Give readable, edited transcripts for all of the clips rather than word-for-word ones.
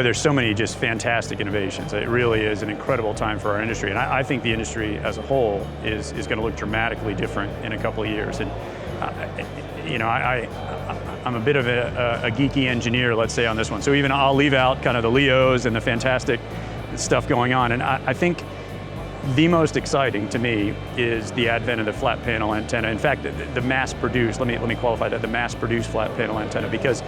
boy, there's so many just fantastic innovations. It really is an incredible time for our industry, and I think the industry as a whole is going to look dramatically different in a couple of years. And I'm a bit of a geeky engineer, let's say, on this one. So even I'll leave out kind of the LEOs and the fantastic stuff going on. And I think the most exciting to me is the advent of the flat panel antenna. In fact, the mass-produced, let me qualify that, the mass-produced flat panel antenna, because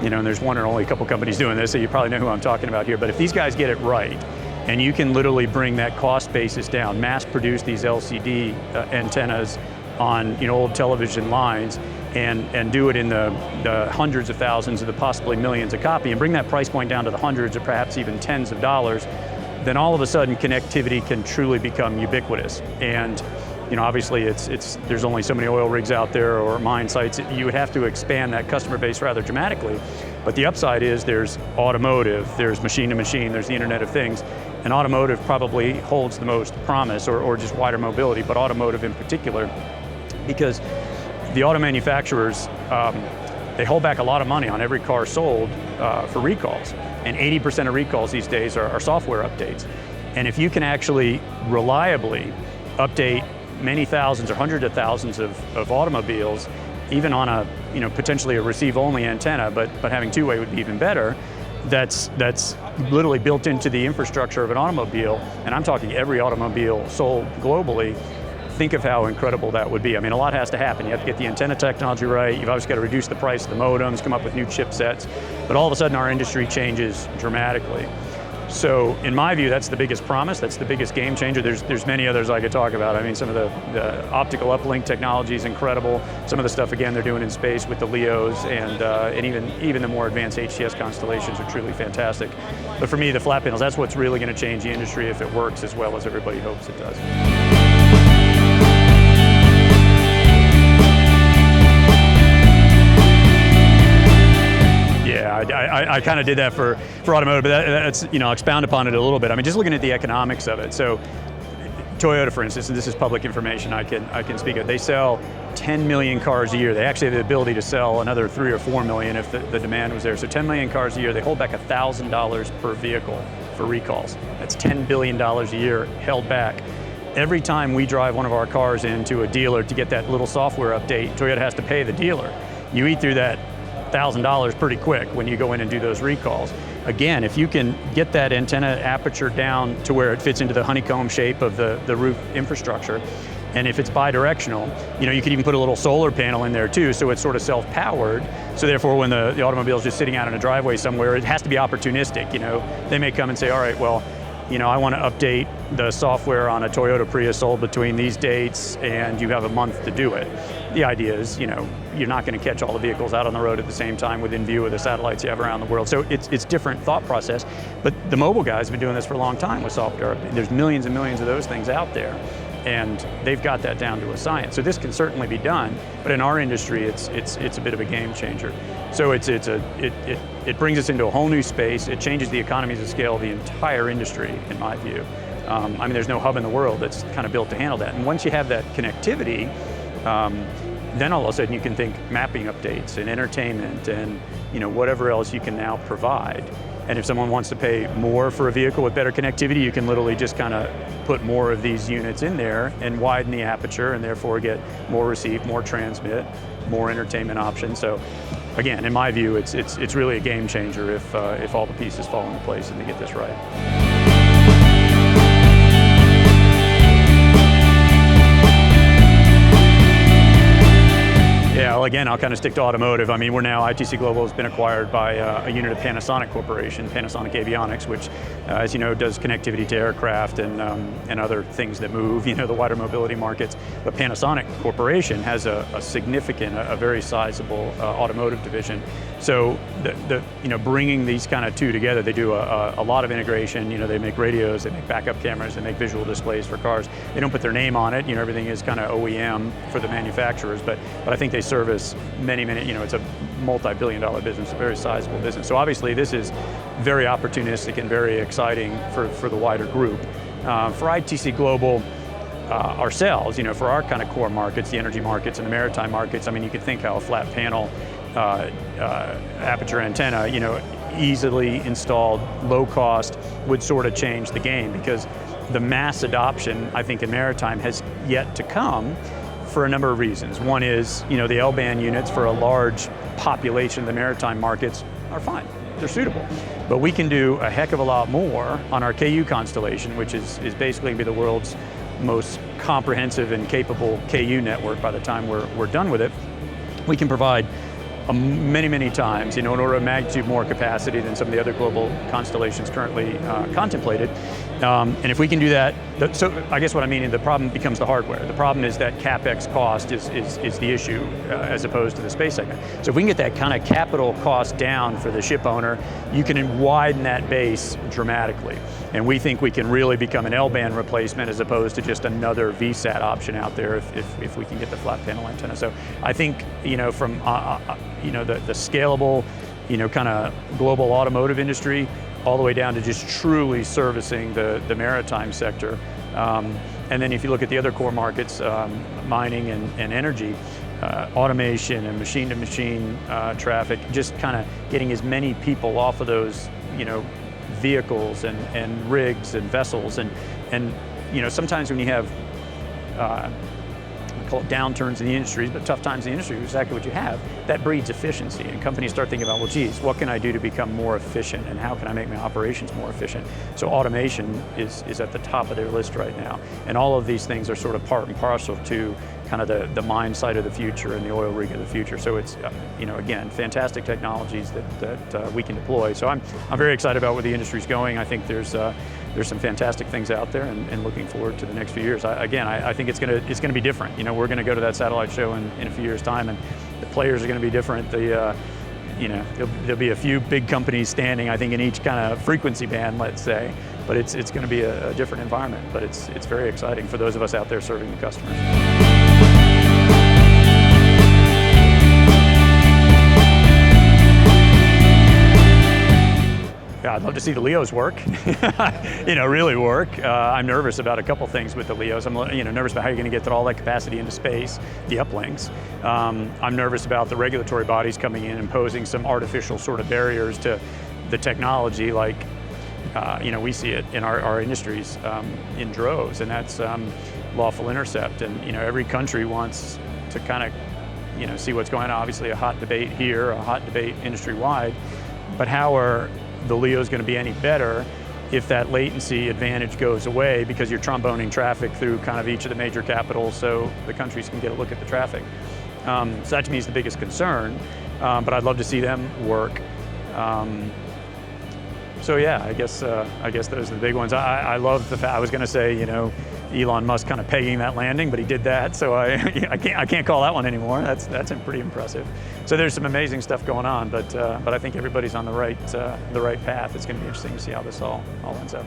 and there's one or only a couple companies doing this, so you probably know who I'm talking about here. But if these guys get it right, and you can literally bring that cost basis down, mass-produce these LCD antennas on old television lines, and do it in the hundreds of thousands or the possibly millions of copy, and bring that price point down to the hundreds or perhaps even tens of dollars, then all of a sudden connectivity can truly become ubiquitous. And obviously there's only so many oil rigs out there or mine sites. You would have to expand that customer base rather dramatically. But the upside is there's automotive, there's machine to machine, there's the Internet of Things. And automotive probably holds the most promise, or just wider mobility, but automotive in particular, because the auto manufacturers, they hold back a lot of money on every car sold for recalls. And 80% of recalls these days are software updates. And if you can actually reliably update many thousands or hundreds of thousands of automobiles, even on a potentially a receive-only antenna, but having two-way would be even better. That's literally built into the infrastructure of an automobile, and I'm talking every automobile sold globally. Think of how incredible that would be. I mean, a lot has to happen. You have to get the antenna technology right. You've obviously got to reduce the price of the modems, come up with new chipsets, but all of a sudden our industry changes dramatically. So in my view, that's the biggest promise, that's the biggest game changer. There's many others I could talk about. I mean, some of the optical uplink technology is incredible. Some of the stuff, again, they're doing in space with the LEOs, and even the more advanced HTS constellations are truly fantastic. But for me, the flat panels, that's what's really going to change the industry if it works as well as everybody hopes it does. I kind of did that for automotive, but that's, I'll expound upon it a little bit. I mean, just looking at the economics of it. So Toyota, for instance, and this is public information I can speak of, they sell 10 million cars a year. They actually have the ability to sell another 3 or 4 million if the demand was there. So 10 million cars a year, they hold back $1,000 per vehicle for recalls. That's $10 billion a year held back. Every time we drive one of our cars into a dealer to get that little software update, Toyota has to pay the dealer. You eat through that $1,000 pretty quick when you go in and do those recalls. Again, if you can get that antenna aperture down to where it fits into the honeycomb shape of the roof infrastructure, and if it's bi-directional, you could even put a little solar panel in there too, so it's sort of self-powered. So therefore, when the automobile is just sitting out in a driveway somewhere, it has to be opportunistic. They may come and say, all right, well, I want to update the software on a Toyota Prius sold between these dates, and you have a month to do it. The idea is, you're not going to catch all the vehicles out on the road at the same time within view of the satellites you have around the world. So it's different thought process. But the mobile guys have been doing this for a long time with software. There's millions and millions of those things out there, and they've got that down to a science. So this can certainly be done, but in our industry, it's a bit of a game changer. So it brings us into a whole new space. It changes the economies of scale of the entire industry, in my view. I mean, there's no hub in the world that's kind of built to handle that. And once you have that connectivity, then all of a sudden you can think mapping updates and entertainment and whatever else you can now provide. And if someone wants to pay more for a vehicle with better connectivity, you can literally just kind of put more of these units in there and widen the aperture, and therefore get more receive, more transmit, more entertainment options. So again, in my view, it's really a game changer if all the pieces fall into place and they get this right. Yeah, well, again, I'll kind of stick to automotive. I mean, we're now, ITC Global has been acquired by a unit of Panasonic Corporation, Panasonic Avionics, which, as you know, does connectivity to aircraft and other things that move, the wider mobility markets. But Panasonic Corporation has a significant, a very sizable automotive division. So, bringing these kind of two together, they do a lot of integration. They make radios, they make backup cameras, they make visual displays for cars. They don't put their name on it. Everything is kind of OEM for the manufacturers, but I think they service many, it's a multi-billion-dollar business, a very sizable business. So obviously this is very opportunistic and very exciting for the wider group. For ITC Global ourselves, for our kind of core markets, the energy markets and the maritime markets, I mean, you could think how a flat panel aperture antenna, easily installed, low cost, would sort of change the game, because the mass adoption, I think, in maritime has yet to come for a number of reasons. One is, the L-band units for a large population of the maritime markets are fine, they're suitable. But we can do a heck of a lot more on our KU constellation, which is basically going to be the world's most comprehensive and capable KU network by the time we're done with it. We can provide many times, an order of magnitude more capacity than some of the other global constellations currently contemplated. And if we can do that, so I guess what I mean is the problem becomes the hardware. The problem is that CapEx cost is the issue as opposed to the space segment. So if we can get that kind of capital cost down for the ship owner, you can widen that base dramatically. And we think we can really become an L-band replacement as opposed to just another VSAT option out there if we can get the flat panel antenna. So I think, from the scalable, kind of global automotive industry, all the way down to just truly servicing the maritime sector. And then if you look at the other core markets, mining and energy, automation and machine-to-machine traffic, just kind of getting as many people off of those, vehicles and rigs and vessels. And sometimes when you have, we call it downturns in the industries, but tough times in the industry, exactly what you have, that breeds efficiency. And companies start thinking about, well, geez, what can I do to become more efficient, and how can I make my operations more efficient? So automation is at the top of their list right now. And all of these things are sort of part and parcel to kind of the mine site of the future and the oil rig of the future. So it's, again, fantastic technologies that we can deploy. So I'm very excited about where the industry's going. I think there's some fantastic things out there, and looking forward to the next few years. I think it's going to be different. We're going to go to that satellite show in a few years' time, and the players are going to be different. There'll be a few big companies standing, I think, in each kind of frequency band, let's say. But it's going to be a different environment. But it's very exciting for those of us out there serving the customers. Yeah, I'd love to see the LEOs work, really work. I'm nervous about a couple things with the LEOs. I'm nervous about how you're going to get all that capacity into space, the uplinks. I'm nervous about the regulatory bodies coming in and posing some artificial sort of barriers to the technology, like, we see it in our industries in droves, and that's lawful intercept. And, every country wants to kind of, see what's going on. Obviously a hot debate here, a hot debate industry-wide, but how are the LEOs going to be any better if that latency advantage goes away, because you're tromboning traffic through kind of each of the major capitals so the countries can get a look at the traffic. So that to me is the biggest concern, but I'd love to see them work. So yeah, I guess those are the big ones. I love the fact, I was going to say, Elon Musk kind of pegging that landing, but he did that, so I can't call that one anymore. That's pretty impressive. So there's some amazing stuff going on, but I think everybody's on the right path. It's going to be interesting to see how this all ends up.